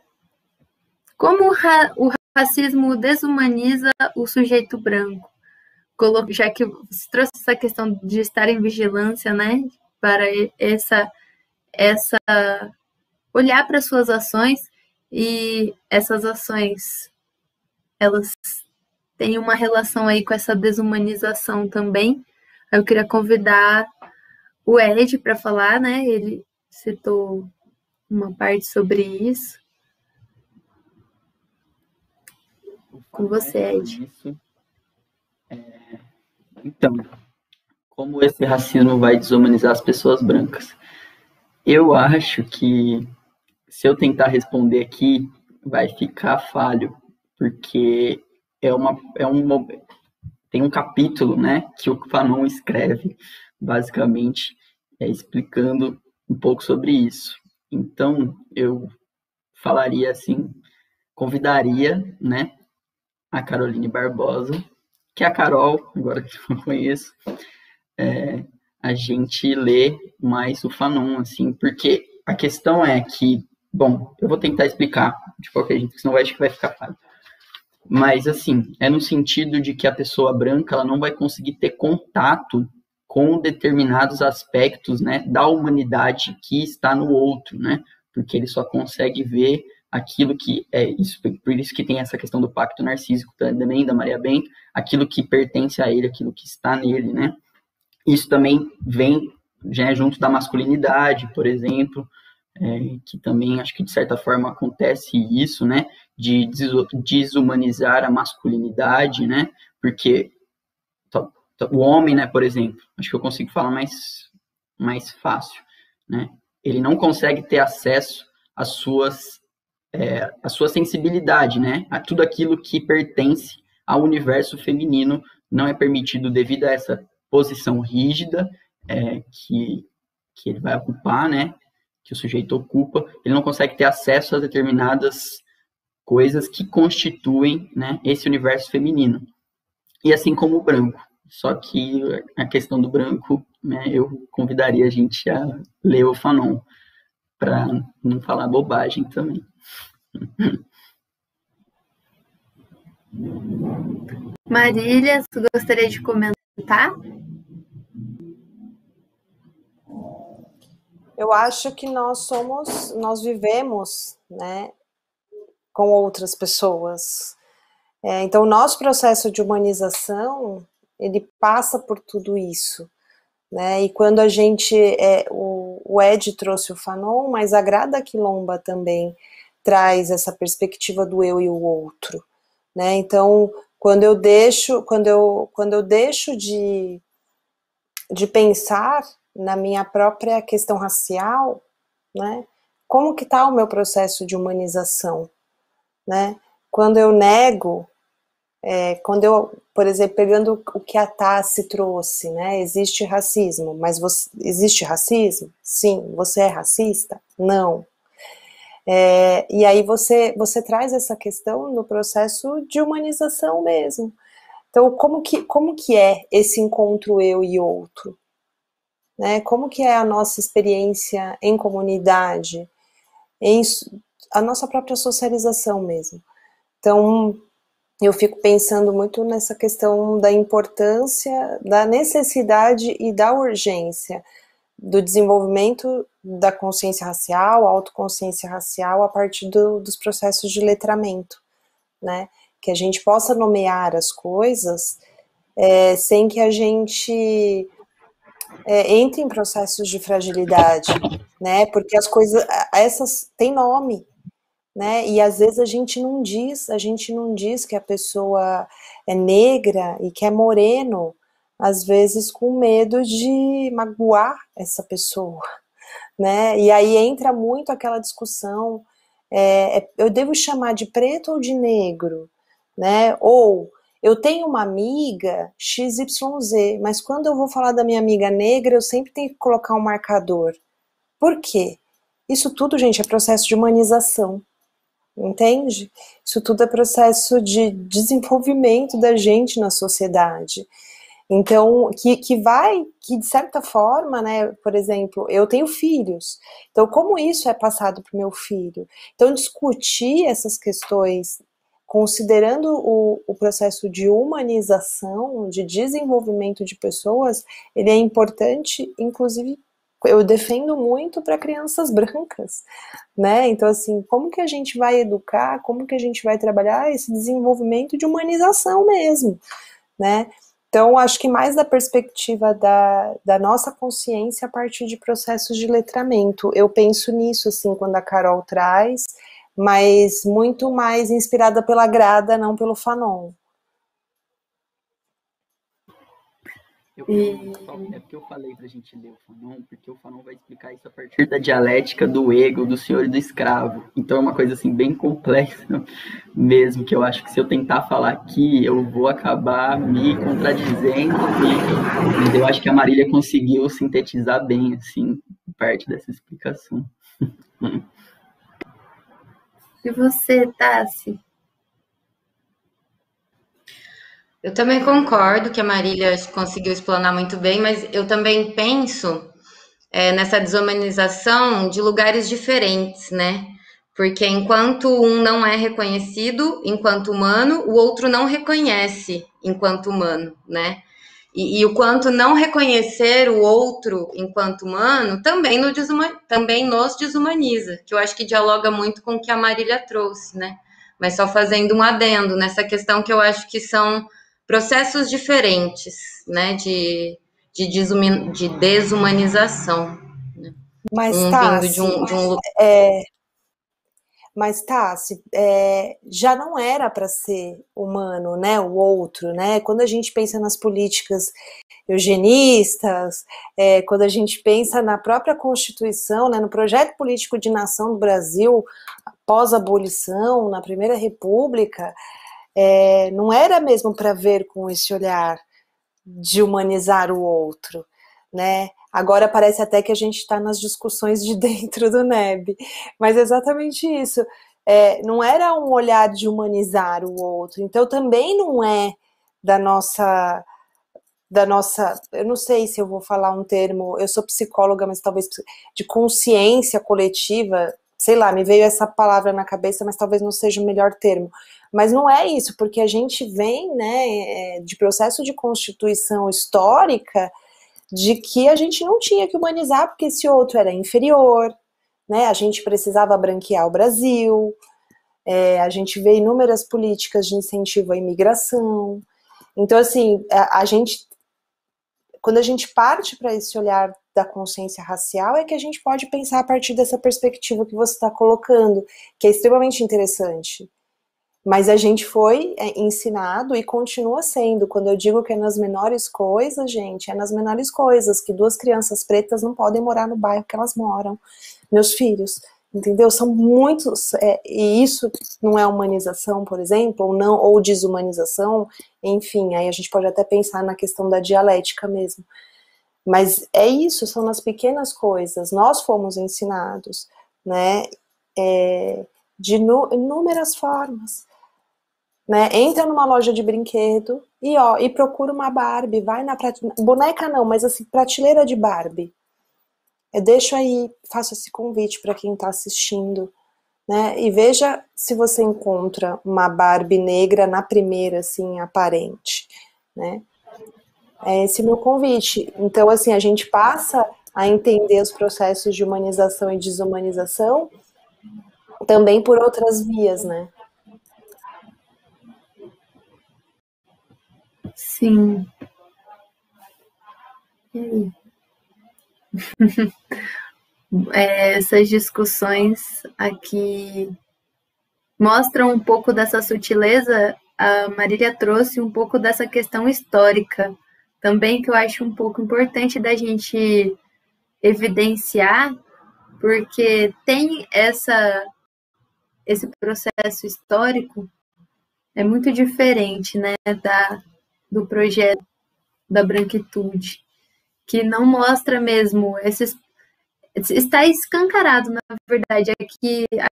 Como o racismo desumaniza o sujeito branco? Já que você trouxe essa questão de estar em vigilância, né? Para essa olhar para suas ações, e essas ações elas têm uma relação aí com essa desumanização também. Eu queria convidar o Ed para falar, né? Ele citou uma parte sobre isso. Com você, Ed. Então, como esse racismo vai desumanizar as pessoas brancas? Eu acho que se eu tentar responder aqui, vai ficar falho, porque tem um capítulo, né, que o Fanon escreve, basicamente, explicando um pouco sobre isso. Então, eu falaria assim, convidaria, né, a Caroline Barbosa, que é a Carol, agora que eu conheço, a gente lê mais o Fanon, assim, porque a questão é que, bom, eu vou tentar explicar de qualquer jeito, senão acho que vai ficar falho. Mas, assim, é no sentido de que a pessoa branca ela não vai conseguir ter contato com determinados aspectos, né, da humanidade que está no outro, né, porque ele só consegue ver aquilo que é isso, por isso que tem essa questão do pacto narcísico também, da Maria Bento, aquilo que pertence a ele, aquilo que está nele, né. Isso também vem já junto da masculinidade, por exemplo, que também acho que de certa forma acontece isso, né, de desumanizar a masculinidade, né, porque o homem, né, por exemplo, acho que eu consigo falar mais fácil, né, ele não consegue ter acesso às a sua sensibilidade, né, a tudo aquilo que pertence ao universo feminino não é permitido devido a essa posição rígida que ele vai ocupar, né, que o sujeito ocupa, ele não consegue ter acesso a determinadas coisas que constituem, né, esse universo feminino. E assim como o branco. Só que a questão do branco, né, eu convidaria a gente a ler o Fanon, para não falar bobagem também. Marília, você gostaria de comentar? Eu acho que nós vivemos, né, com outras pessoas. Então, o nosso processo de humanização, ele passa por tudo isso, né? E quando a gente, o Ed trouxe o Fanon, mas a Grada Quilomba também traz essa perspectiva do eu e o outro, né? Então, quando eu deixo de pensar na minha própria questão racial, né? Como que está o meu processo de humanização, né? Quando eu nego, quando eu, por exemplo, pegando o que a Tassi trouxe, né? Existe racismo, mas existe racismo? Sim. Você é racista? Não. E aí você traz essa questão no processo de humanização mesmo. Então, como que é esse encontro eu e outro? Né? Como que é a nossa experiência em comunidade, a nossa própria socialização mesmo. Então, eu fico pensando muito nessa questão da importância, da necessidade e da urgência do desenvolvimento da consciência racial, autoconsciência racial, a partir dos processos de letramento, né? Que a gente possa nomear as coisas sem que a gente entre em processos de fragilidade, né? Porque as coisas, essas têm nome, né? E às vezes a gente não diz que a pessoa é negra e que é moreno, às vezes com medo de magoar essa pessoa, né? E aí entra muito aquela discussão Eu devo chamar de preto ou de negro, né? Ou eu tenho uma amiga XYZ, mas quando eu vou falar da minha amiga negra, eu sempre tenho que colocar um marcador. Por quê? Isso tudo, gente, é processo de humanização, entende? Isso tudo é processo de desenvolvimento da gente na sociedade. Então, que de certa forma, né, por exemplo, eu tenho filhos, então como isso é passado para o meu filho? Então, discutir essas questões, considerando o processo de humanização, de desenvolvimento de pessoas, ele é importante, inclusive, eu defendo muito para crianças brancas, né? Então, assim, como que a gente vai educar, como que a gente vai trabalhar esse desenvolvimento de humanização mesmo, né? Então, acho que mais da perspectiva da nossa consciência a partir de processos de letramento. Eu penso nisso, assim, quando a Carol traz, mas muito mais inspirada pela Grada, não pelo Fanon. É porque eu falei pra gente ler o Fanon, porque o Fanon vai explicar isso a partir da dialética do ego, do senhor e do escravo. Então é uma coisa assim bem complexa mesmo, que eu acho que se eu tentar falar aqui, eu vou acabar me contradizendo, mas eu acho que a Marília conseguiu sintetizar bem, assim, parte dessa explicação. E você, Tassi? Eu também concordo que a Marília conseguiu explanar muito bem, mas eu também penso nessa desumanização de lugares diferentes, né? Porque enquanto um não é reconhecido enquanto humano, o outro não reconhece enquanto humano, né? E o quanto não reconhecer o outro enquanto humano também nos desumaniza, que eu acho que dialoga muito com o que a Marília trouxe, né? Mas só fazendo um adendo nessa questão que eu acho que são processos diferentes, né, de desumanização. Né? Mas, Vindo de um lugar. Mas, Tassi, já não era para ser humano, né, o outro, né? Quando a gente pensa nas políticas eugenistas, quando a gente pensa na própria Constituição, né, no projeto político de nação do Brasil, após a abolição, na Primeira República, não era mesmo para ver com esse olhar de humanizar o outro, né? Agora parece até que a gente está nas discussões de dentro do NEB, mas é exatamente isso. Não era um olhar de humanizar o outro, então também não é da nossa, eu não sei se eu vou falar um termo, eu sou psicóloga, mas talvez de consciência coletiva, sei lá, me veio essa palavra na cabeça, mas talvez não seja o melhor termo. Mas não é isso, porque a gente vem, né, de processo de constituição histórica de que a gente não tinha que humanizar porque esse outro era inferior, né? A gente precisava branquear o Brasil, a gente vê inúmeras políticas de incentivo à imigração. Então, assim, quando a gente parte para esse olhar da consciência racial, é que a gente pode pensar a partir dessa perspectiva que você está colocando, que é extremamente interessante. Mas a gente foi ensinado e continua sendo. Quando eu digo que é nas menores coisas, gente, é nas menores coisas, que 2 crianças pretas não podem morar no bairro que elas moram. Meus filhos, entendeu? São muitos, e isso não é humanização, por exemplo, ou desumanização, enfim, aí a gente pode até pensar na questão da dialética mesmo. Mas é isso, são nas pequenas coisas. Nós fomos ensinados, né, de inúmeras formas. Né? Entra numa loja de brinquedo e procura uma Barbie, vai na prateleira, boneca não, mas assim, prateleira de Barbie. Eu deixo aí, faço esse convite para quem está assistindo, né? E veja se você encontra uma Barbie negra na primeira, assim, aparente, né? É esse o meu convite. Então, assim, a gente passa a entender os processos de humanização e desumanização também por outras vias, né? Sim. Essas discussões aqui mostram um pouco dessa sutileza. A Marília trouxe um pouco dessa questão histórica também, que eu acho um pouco importante da gente evidenciar, porque tem esse processo histórico é muito diferente, né, do projeto da branquitude, que não mostra mesmo esses. Está escancarado, na verdade,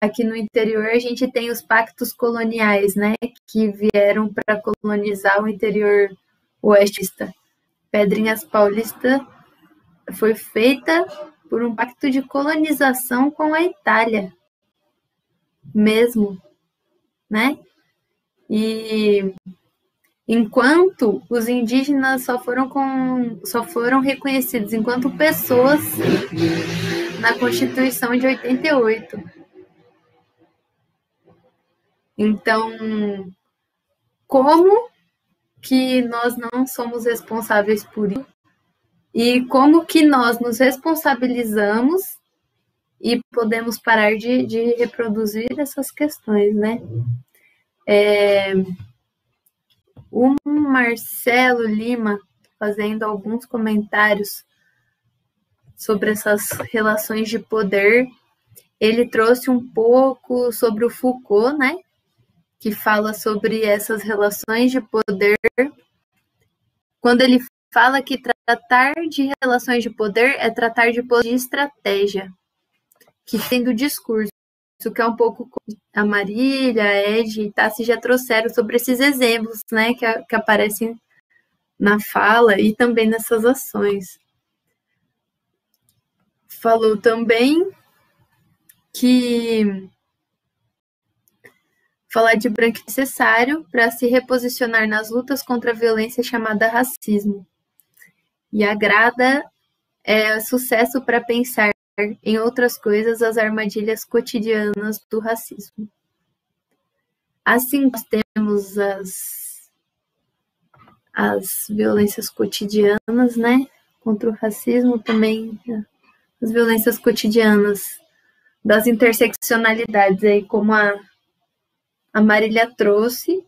aqui no interior a gente tem os pactos coloniais, né, que vieram para colonizar o interior oestista. Pedrinhas Paulista foi feita por um pacto de colonização com a Itália, mesmo, né? E enquanto os indígenas só foram reconhecidos enquanto pessoas na Constituição de 88. Então, como que nós não somos responsáveis por isso? E como que nós nos responsabilizamos e podemos parar de reproduzir essas questões, né? O Marcelo Lima, fazendo alguns comentários sobre essas relações de poder, ele trouxe um pouco sobre o Foucault, né? Que fala sobre essas relações de poder. Quando ele fala que tratar de relações de poder é tratar de poder de estratégia, que tem do discurso, que é um pouco a Marília, a Ed e Tassi já trouxeram sobre esses exemplos, né, que aparecem na fala e também nessas ações. Falou também que falar de branco é necessário para se reposicionar nas lutas contra a violência chamada racismo. E agrada sucesso para pensar em outras coisas as armadilhas cotidianas do racismo. Assim, nós temos as violências cotidianas, né? Contra o racismo também, as violências cotidianas das interseccionalidades, aí, como a Marília trouxe,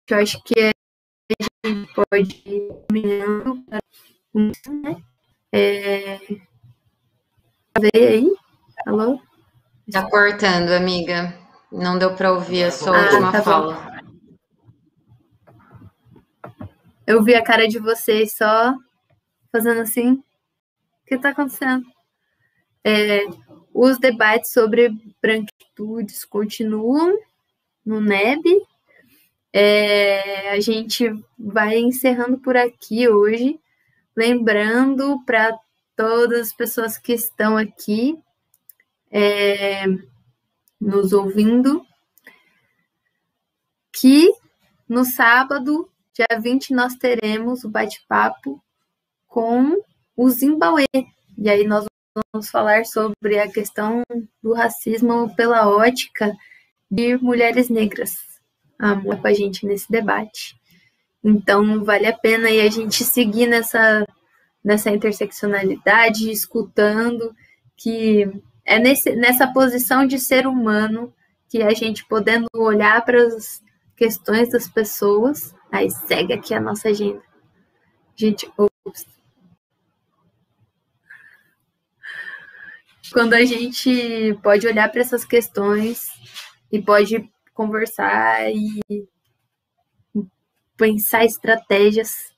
eu acho que a gente pode ir caminhando para isso, né? Vê aí? Alô? Tá cortando, amiga. Não deu para ouvir a sua última fala. Bom. Eu vi a cara de vocês só fazendo assim. O que está acontecendo? Os debates sobre branquitudes continuam no NEB. A gente vai encerrando por aqui hoje, lembrando para todas as pessoas que estão aqui nos ouvindo que no sábado, dia 20, nós teremos o bate-papo com o Zimbauê. E aí nós vamos falar sobre a questão do racismo pela ótica de mulheres negras. Com a gente nesse debate. Então, vale a pena aí a gente seguir nessa interseccionalidade, escutando, que é nessa posição de ser humano que a gente podendo olhar para as questões das pessoas. Aí segue aqui a nossa agenda. Gente, quando a gente pode olhar para essas questões e pode conversar e pensar estratégias,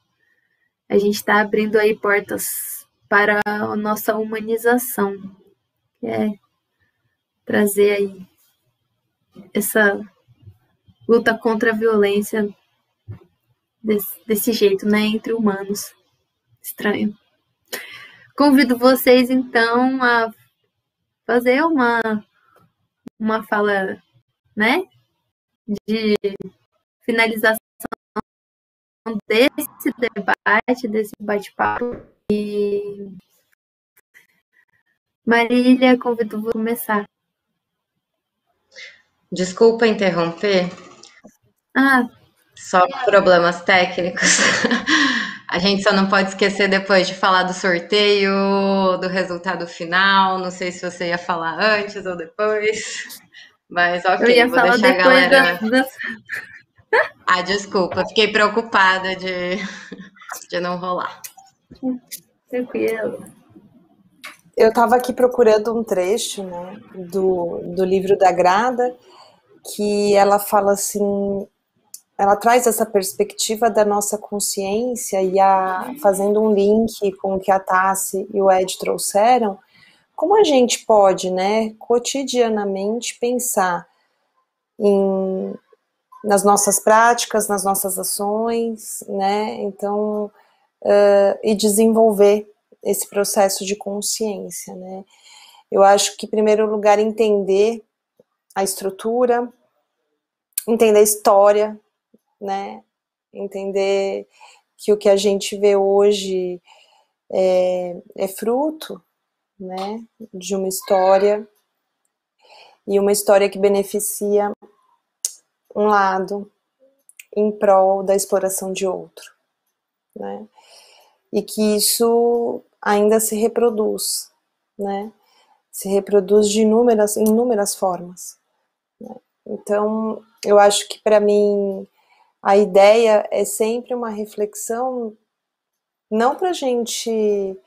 a gente está abrindo aí portas para a nossa humanização, que é trazer aí essa luta contra a violência desse jeito, né, entre humanos. Estranho. Convido vocês, então, a fazer uma fala, né, de finalização desse debate, desse bate-papo. E Marília, convido você a começar. Desculpa interromper. Só problemas técnicos. A gente só não pode esquecer depois de falar do sorteio, do resultado final. Não sei se você ia falar antes ou depois. Mas ok, eu ia vou falar deixar a galera. Ah, desculpa, fiquei preocupada de não rolar. Tranquilo. Eu estava aqui procurando um trecho, né, do livro da Grada, que ela fala assim, ela traz essa perspectiva da nossa consciência e fazendo um link com o que a Tassi e o Ed trouxeram, como a gente pode, né, cotidianamente pensar nas nossas práticas, nas nossas ações, né, então, e desenvolver esse processo de consciência, né. Eu acho que, em primeiro lugar, entender a estrutura, entender a história, né, entender que o que a gente vê hoje é fruto, né, de uma história, e uma história que beneficia um lado em prol da exploração de outro, né, e que isso ainda se reproduz, né, se reproduz em inúmeras formas, né? Então, eu acho que para mim a ideia é sempre uma reflexão, não para a gente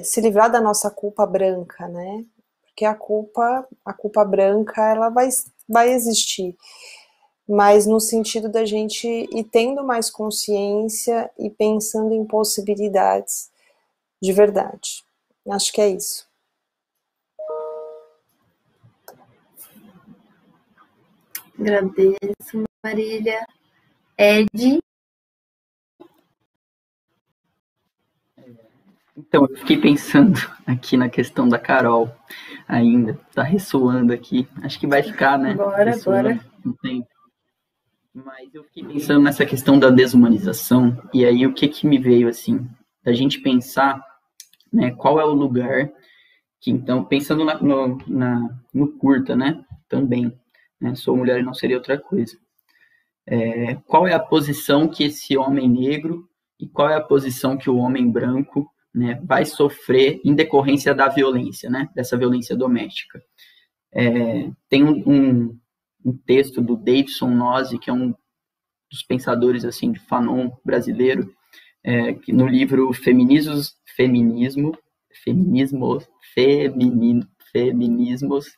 se livrar da nossa culpa branca, né? Porque a culpa branca, ela vai existir, mas no sentido da gente ir tendo mais consciência e pensando em possibilidades de verdade. Acho que é isso. Agradeço, Marília. Ed? Então, eu fiquei pensando aqui na questão da Carol ainda, tá ressoando aqui. Acho que vai ficar, né? Bora. Um tempo. Mas eu fiquei pensando nessa questão da desumanização, e aí o que me veio, assim, da gente pensar, né, qual é o lugar que, então, pensando no curta, né, também, né, sou mulher e não seria outra coisa. Qual é a posição que esse homem negro e qual é a posição que o homem branco, né, vai sofrer em decorrência da violência, né, dessa violência doméstica. Tem um texto do Davidson Nozzi, que é um dos pensadores assim de Fanon brasileiro, que no livro Feminismos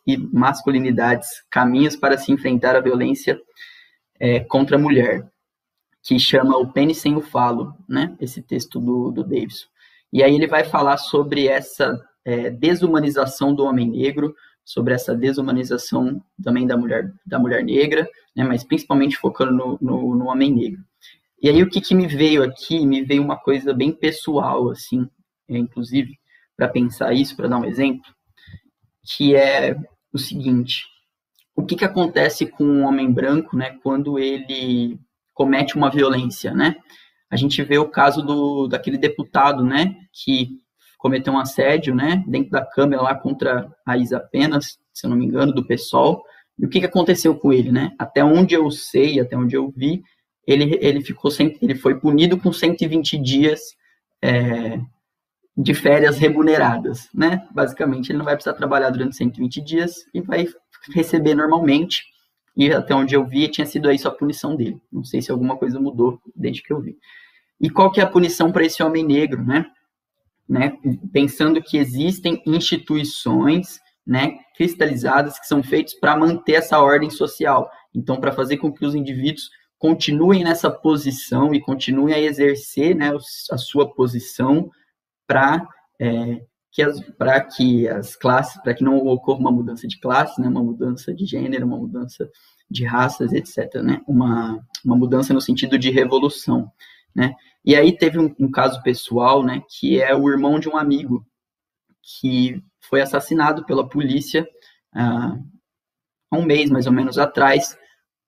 e Masculinidades, Caminhos para se enfrentar a violência contra a mulher, que chama O Pênis Sem o Falo, né? Esse texto do Davidson. E aí ele vai falar sobre essa desumanização do homem negro, sobre essa desumanização também da mulher negra, né, mas principalmente focando no homem negro. E aí o que me veio aqui, me veio uma coisa bem pessoal, assim, inclusive, para pensar isso, para dar um exemplo, que é o seguinte: o que acontece com um homem branco, né, quando ele comete uma violência, né? A gente vê o caso daquele deputado, né, que cometeu um assédio, né, dentro da Câmara lá contra a Isa Penas, se eu não me engano, do PSOL. E o que aconteceu com ele, né? Até onde eu sei, até onde eu vi, ele foi punido com 120 dias de férias remuneradas, né? Basicamente, ele não vai precisar trabalhar durante 120 dias e vai receber normalmente. E até onde eu vi, tinha sido isso a punição dele. Não sei se alguma coisa mudou desde que eu vi. E qual que é a punição para esse homem negro, né? Pensando que existem instituições, né, cristalizadas que são feitas para manter essa ordem social. Então, para fazer com que os indivíduos continuem nessa posição e continuem a exercer, né, a sua posição para que as classes, para que não ocorra uma mudança de classe, né, uma mudança de gênero, uma mudança de raças, etc., né, uma mudança no sentido de revolução, né. E aí teve um caso pessoal, né, que é o irmão de um amigo que foi assassinado pela polícia há um mês, mais ou menos, atrás,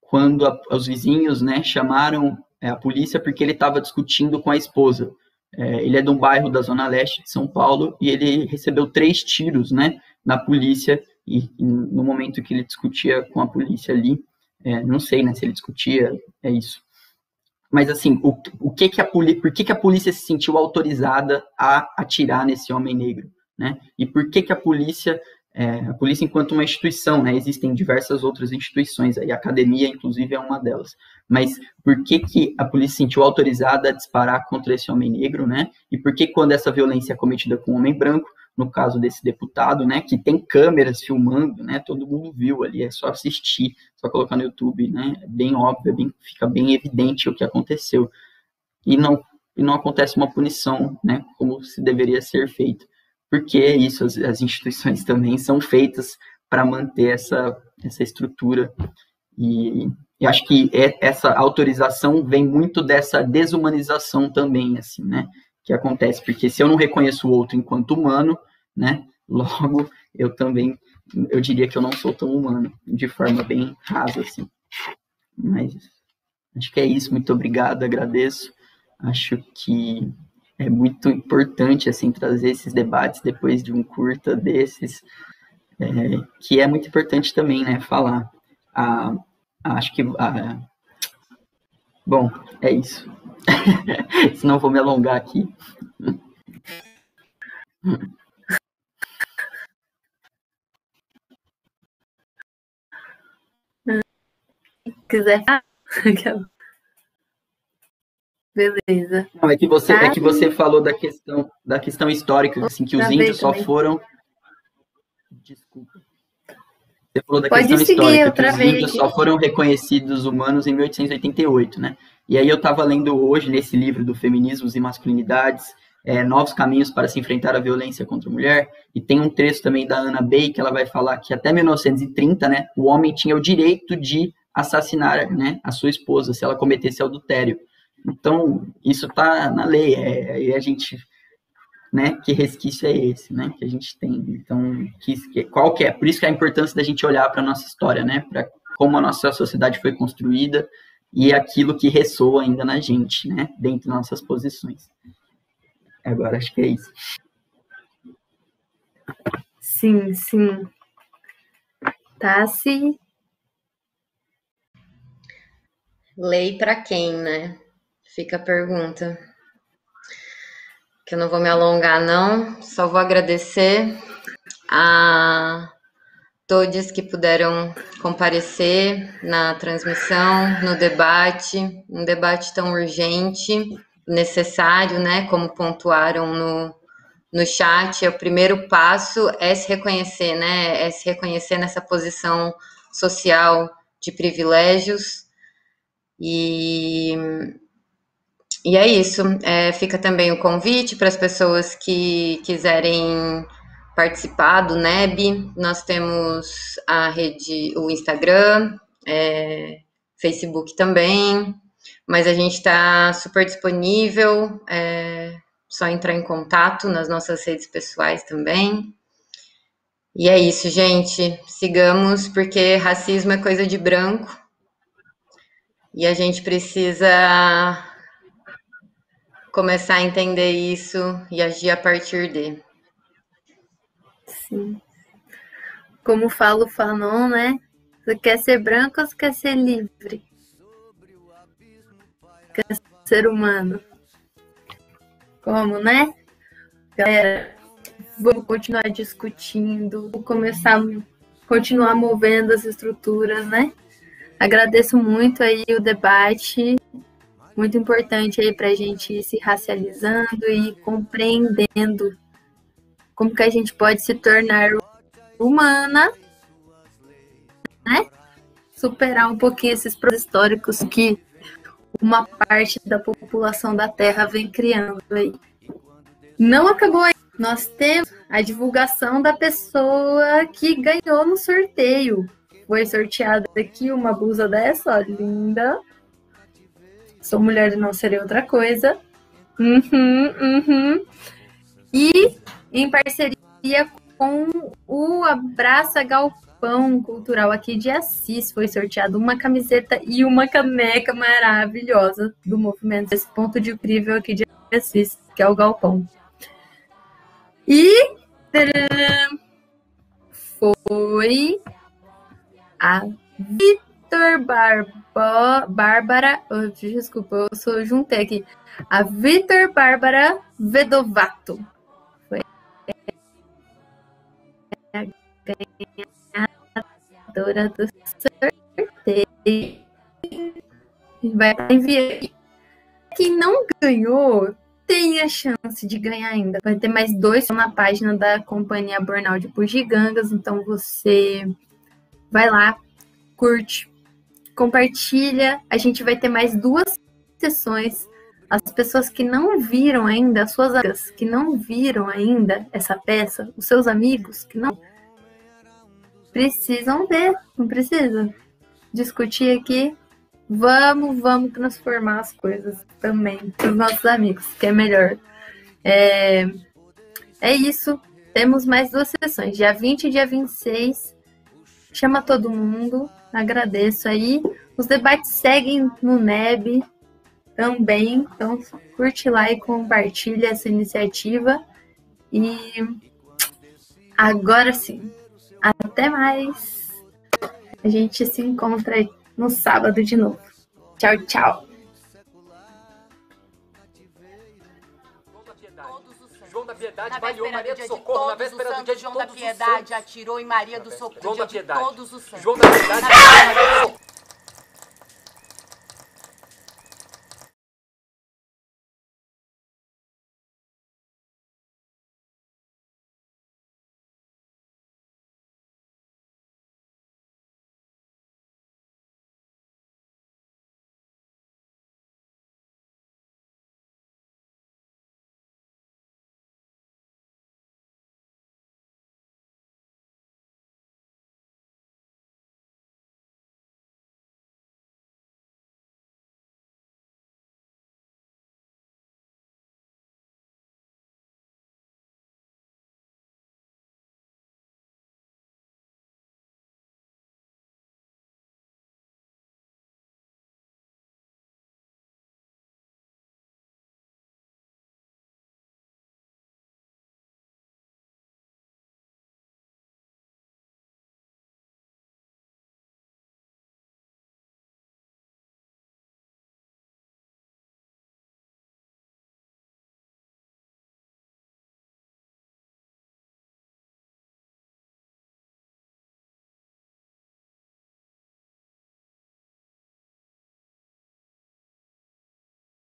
quando os vizinhos, né, chamaram a polícia porque ele estava discutindo com a esposa. Ele é de um bairro da Zona Leste de São Paulo e ele recebeu 3 tiros, né, na polícia, e no momento que ele discutia com a polícia ali, não sei, né, se ele discutia, isso. Mas, assim, por que a polícia se sentiu autorizada a atirar nesse homem negro, né? E por que a polícia enquanto uma instituição, né? Existem diversas outras instituições, aí, a academia, inclusive, é uma delas. mas por que que a polícia se sentiu autorizada a disparar contra esse homem negro, né? E por que quando essa violência é cometida com um homem branco, no caso desse deputado, né, que tem câmeras filmando, né, todo mundo viu ali, é só assistir, só colocar no YouTube, né, é bem óbvio, fica bem evidente o que aconteceu. E não acontece uma punição, né, como se deveria ser feito. Porque é isso, as instituições também são feitas para manter essa estrutura. E acho que essa autorização vem muito dessa desumanização também, assim, né, que acontece, porque se eu não reconheço o outro enquanto humano, né, logo eu diria que eu não sou tão humano, de forma bem rasa, assim. Mas acho que é isso, muito obrigado, agradeço. Acho que é muito importante, assim, trazer esses debates depois de um curta desses, que é muito importante também, né, falar. Acho que... bom, é isso. Senão vou me alongar aqui. Quiser falar? Beleza. Não, é que você falou da questão histórica, assim, que os índios só foram... Desculpa. Você falou da questão histórica, que os índios só foram reconhecidos humanos em 1888, né? E aí eu estava lendo hoje, nesse livro do Feminismos e Masculinidades, Novos Caminhos para se Enfrentar a Violência contra a Mulher, e tem um trecho também da Anna Bey, que ela vai falar que até 1930, né, o homem tinha o direito de assassinar, né, a sua esposa, se ela cometesse adultério. Então, isso está na lei, e a gente... né, que resquício é esse, né, que a gente tem. Então, qual que é? Por isso que a importância da gente olhar para a nossa história, né, para como a nossa sociedade foi construída e aquilo que ressoa ainda na gente, né, dentro das nossas posições. Agora, acho que é isso. Sim, sim. Tassi? Lei para quem, né? Fica a pergunta. Que eu não vou me alongar, não. Só vou agradecer a todos que puderam comparecer na transmissão, no debate, um debate tão urgente, necessário, né? Como pontuaram no chat, o primeiro passo é se reconhecer, né? É se reconhecer nessa posição social de privilégios. E é isso. Fica também o convite para as pessoas que quiserem participar do NEB. Nós temos a rede, o Instagram, Facebook também, mas a gente está super disponível, só entrar em contato nas nossas redes pessoais também. E é isso, gente. Sigamos, porque racismo é coisa de branco e a gente precisa começar a entender isso e agir a partir de. Sim. Como fala o Fanon, né? Você quer ser branco ou você quer ser livre? Quer ser humano? Como, né? Galera, vamos continuar discutindo, continuar movendo as estruturas, né? Agradeço muito aí o debate, muito importante aí para a gente ir se racializando e compreendendo como que a gente pode se tornar humana, né? Superar um pouquinho esses processos históricos que uma parte da população da Terra vem criando aí. Não acabou aí. Nós temos a divulgação da pessoa que ganhou no sorteio. Foi sorteada aqui uma blusa dessa, ó, linda. Sou mulher e não serei outra coisa. E em parceria com o Abraça Galpão Cultural aqui de Assis, foi sorteado uma camiseta e uma caneca maravilhosa do movimento Esse Ponto de Incrível aqui de Assis, que é o Galpão. E foi a Bárbara, desculpa, eu juntei aqui. A Vitor Bárbara Vedovato. Foi a ganhadora do sorteio. A gente vai enviar. Quem não ganhou tem a chance de ganhar ainda. Vai ter mais 2 na página da companhia Burnout Bugigangas. Então você vai lá, curte, compartilha. A gente vai ter mais 2 sessões. As pessoas que não viram ainda, as suas amigas que não viram ainda essa peça, os seus amigos que não precisam ver, não precisa discutir aqui. Vamos transformar as coisas também para os nossos amigos, que é melhor. É isso. Temos mais 2 sessões, dia 20 e dia 26. Chama todo mundo, agradeço aí. Os debates seguem no NEB também, então curte lá e compartilha essa iniciativa. E agora sim, até mais. A gente se encontra aí no sábado de novo. Tchau, tchau. João da Piedade baleou Maria do Socorro na véspera do dia de João da Piedade atirou em Maria do Socorro. João da Piedade. João da Piedade.